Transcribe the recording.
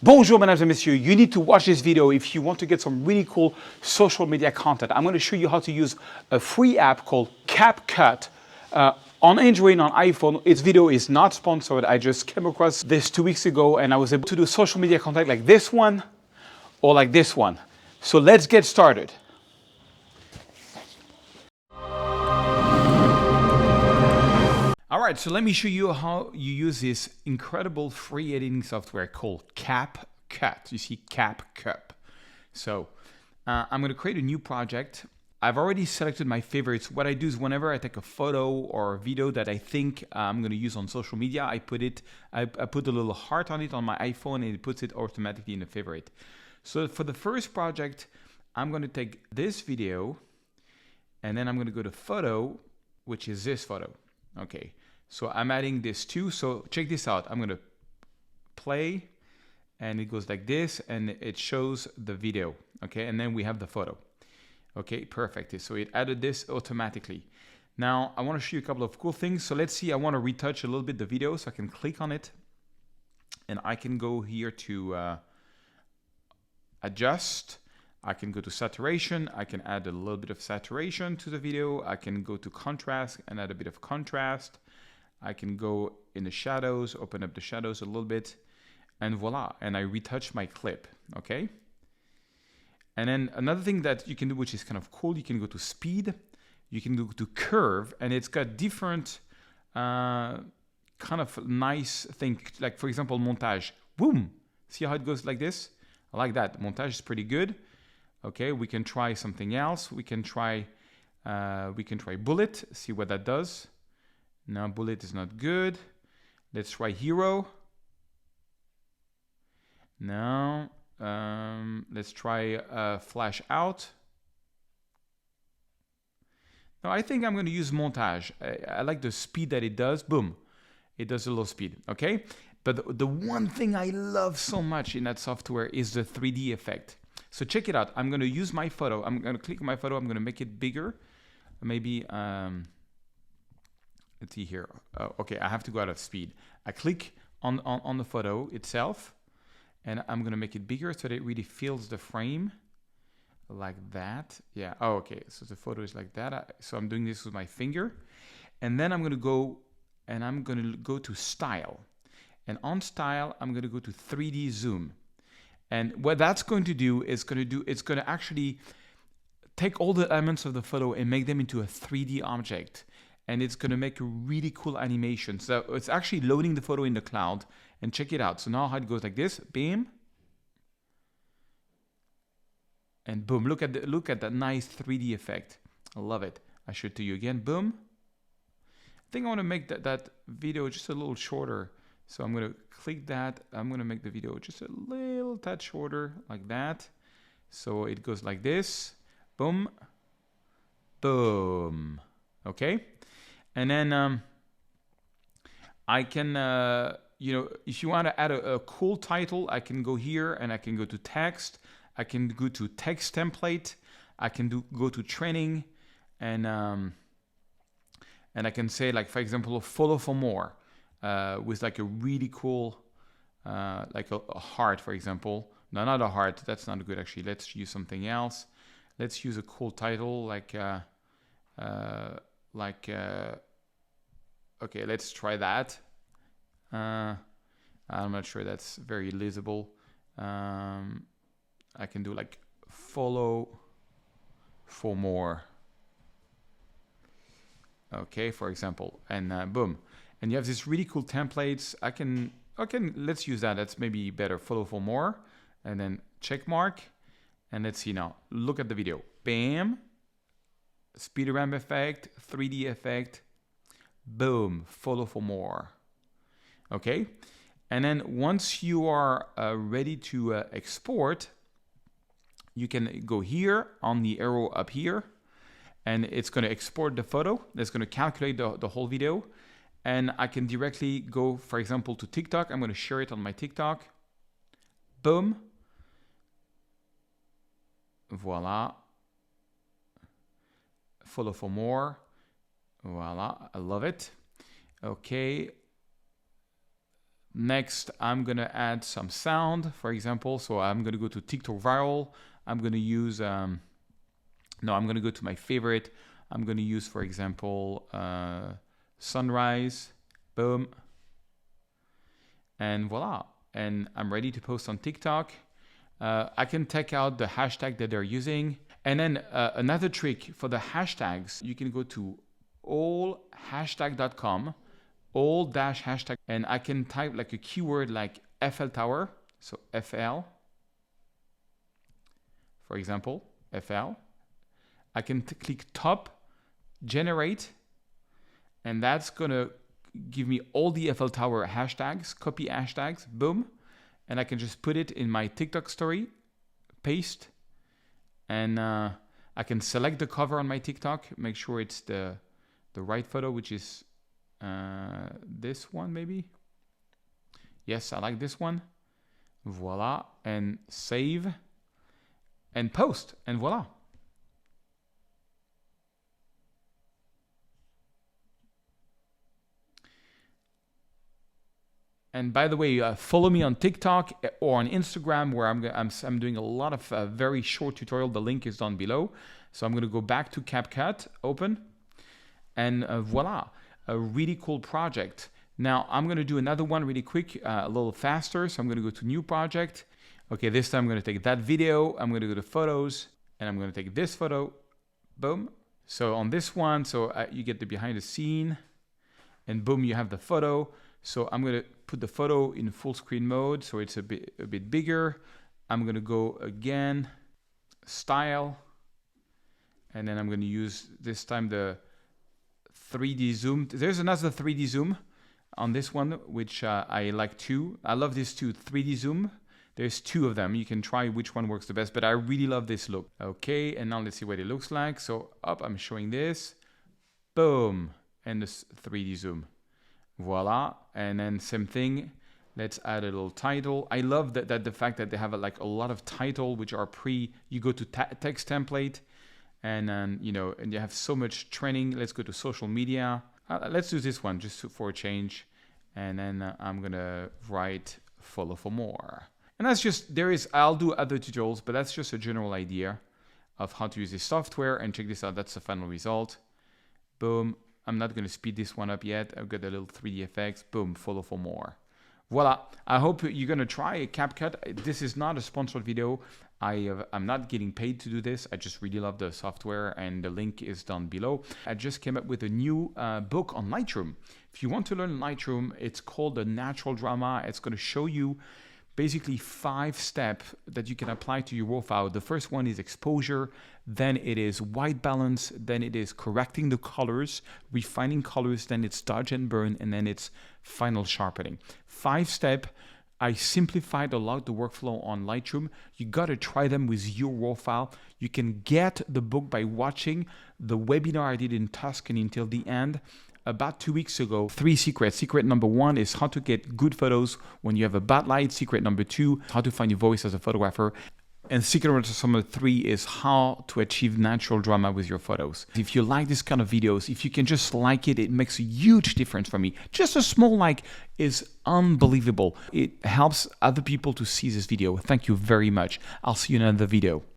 Bonjour, mesdames et messieurs. You need to watch this video if you want to get some really cool social media content. I'm going to show you how to use a free app called CAPCUT on Android and on iPhone. Its video is not sponsored. I just came across this 2 weeks ago and I was able to do social media content like this one or like this one. So let's get started. All right, so let me show you how you use this incredible free editing software called CAPCUT. You see CAPCUT. So I'm going to create a new project. I've already selected my favorites. What I do is whenever I take a photo or a video that I think I'm going to use on social media, I put a little heart on it on my iPhone and it puts it automatically in a favorite. So for the first project, I'm going to take this video and then I'm going to go to photo, which is this photo. Okay. So I'm adding this too. So check this out. I'm going to play and it goes like this and it shows the video. Okay. And then we have the photo. Okay, perfect. So it added this automatically. Now I want to show you a couple of cool things. So let's see, I want to retouch a little bit the video. So I can click on it and I can go here to adjust. I can go to saturation. I can add a little bit of saturation to the video. I can go to contrast and add a bit of contrast. I can go in the shadows, open up the shadows a little bit, and voila, and I retouch my clip, okay? And then another thing that you can do, which is kind of cool, you can go to speed, you can go to curve, and it's got different kind of nice thing, like for example, montage, boom, see how it goes like this? I like that, montage is pretty good. Okay, we can try something else, we can try bullet, see what that does. Now bullet is not good. Let's try hero. Now let's try flash out. Now I think I'm going to use montage. I like the speed that it does. Boom, it does a little speed. Okay, but the one thing I love so much in that software is the 3D effect. So check it out. I'm going to use my photo. I'm going to click on my photo. I'm going to make it bigger. Maybe. Let's see here. Okay, I have to go out of speed. I click on the photo itself and I'm going to make it bigger so that it really fills the frame like that. Yeah. Oh, okay. So the photo is like that. So I'm doing this with my finger and then I'm going to go to style. And on style, I'm going to go to 3D zoom. And what that's going to do is it's going to actually take all the elements of the photo and make them into a 3D object. And it's going to make a really cool animation. So it's actually loading the photo in the cloud. And check it out. So now how it goes like this, bam. And boom, look at that nice 3D effect. I love it. I show it to you again, boom. I think I want to make that video just a little shorter. So I'm going to click that. I'm going to make the video just a little touch shorter like that. So it goes like this, boom, boom. Okay. And then I can, if you want to add a cool title, I can go here and I can go to text. I can go to text template. I can go to training, and I can say, like, for example, follow for more with like a really cool, like a heart, for example. No, not a heart. That's not good actually. Let's use something else. Let's use a cool title okay, let's try that. I'm not sure that's very legible. I can do like follow for more. Okay, for example, and boom. And you have this really cool templates. Let's use that. That's maybe better. Follow for more, and then check mark. And let's see now. Look at the video. Bam. Speed ramp effect, 3D effect, boom, follow for more. Okay, and then once you are ready to export, you can go here on the arrow up here, and it's going to export the photo. That's going to calculate the whole video, and I can directly go, for example, to TikTok. I'm going to share it on my TikTok. Boom. Voila. Follow for more. Voila, I love it. Okay, Next, I'm gonna add some sound, for example. So I'm gonna go to TikTok viral. I'm gonna use, I'm gonna go to my favorite. I'm gonna use, for example, sunrise, boom. And voila, and I'm ready to post on TikTok. I can take out the hashtag that they're using. And then another trick for the hashtags, you can go to allhashtag.com, all-hashtag, and I can type like a keyword like FL Tower, so FL, for example, FL. I can click top, generate, and that's gonna give me all the FL Tower hashtags, copy hashtags, boom. And I can just put it in my TikTok story, paste, and I can select the cover on my TikTok, make sure it's the right photo, which is this one maybe. Yes, I like this one. Voila, and save, and post, and voila. And by the way, follow me on TikTok or on Instagram, where I'm doing a lot of very short tutorial. The link is down below. So I'm going to go back to CAPCUT, open, and voila, a really cool project. Now I'm going to do another one really quick, a little faster. So I'm going to go to new project. Okay, this time I'm going to take that video. I'm going to go to photos, and I'm going to take this photo. Boom. So on this one, so you get the behind the scene, and boom, you have the photo. So I'm going to put the photo in full screen mode, so it's a bit bigger. I'm going to go again, style, and then I'm going to use this time the 3D zoom. There's another 3D zoom on this one, which I like too. I love this too, 3D zoom. There's two of them. You can try which one works the best, but I really love this look. Okay, and now let's see what it looks like. So up, I'm showing this, boom, and this 3D zoom. Voila, and then same thing. Let's add a little title. I love that the fact that they have a lot of title which are you go to text template, and then and you have so much training. Let's go to social media. Let's do this one just for a change, and then I'm gonna write follow for more. And that's just I'll do other tutorials, but that's just a general idea of how to use this software. And check this out. That's the final result. Boom. I'm not going to speed this one up yet. I've got a little 3D effects. Boom, follow for more. Voila. I hope you're going to try CAPCUT. This is not a sponsored video. I'm not getting paid to do this. I just really love the software, and the link is down below. I just came up with a new book on Lightroom. If you want to learn Lightroom, it's called The Natural Drama. It's going to show you basically 5 steps that you can apply to your raw file. The first one is exposure, then it is white balance, then it is correcting the colors, refining colors, then it's dodge and burn, and then it's final sharpening. 5 steps. I simplified a lot the workflow on Lightroom. You got to try them with your raw file. You can get the book by watching the webinar I did in Tuscany until the end. About 2 weeks ago, 3 secrets. Secret number 1 is how to get good photos when you have a bad light. Secret number 2, how to find your voice as a photographer. And secret number 3 is how to achieve natural drama with your photos. If you like this kind of videos, if you can just like it, it makes a huge difference for me. Just a small like is unbelievable. It helps other people to see this video. Thank you very much. I'll see you in another video.